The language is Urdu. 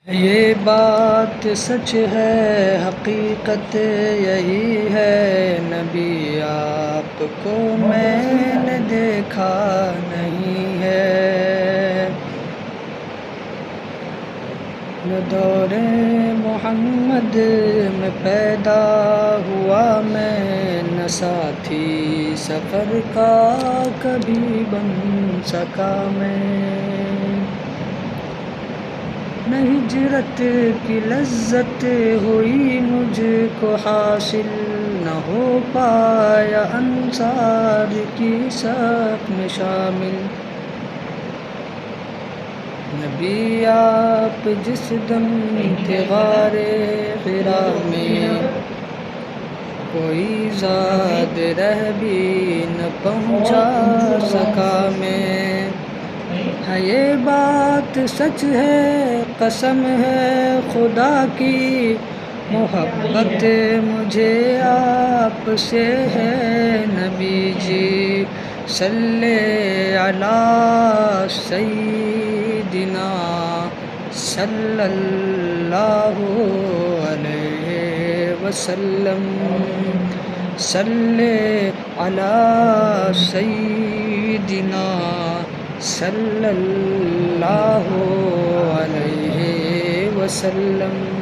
یہ بات سچ ہے، حقیقت یہی ہے، نبی آپ کو میں نے دیکھا نہیں ہے۔ نہ دور محمد میں پیدا ہوا میں، نہ ساتھی سفر کا کبھی بن سکا میں، نہ ہجرت کی لذت ہوئی مجھ کو حاصل، نہ ہو پایا انصار کی صف میں شامل۔ نبی آپ جس دم تھے غار حرا میں، کوئی زاد رہ بھی نہ پہنچا سکا میں۔ ہے یہ بات سچ ہے، قسم ہے خدا کی، محبت مجھے آپ سے ہے نبی جی۔ صلی علی سیدنا صلی اللہ علیہ وسلم، صلی علی سیدنا صلی اللہ علیہ وسلم۔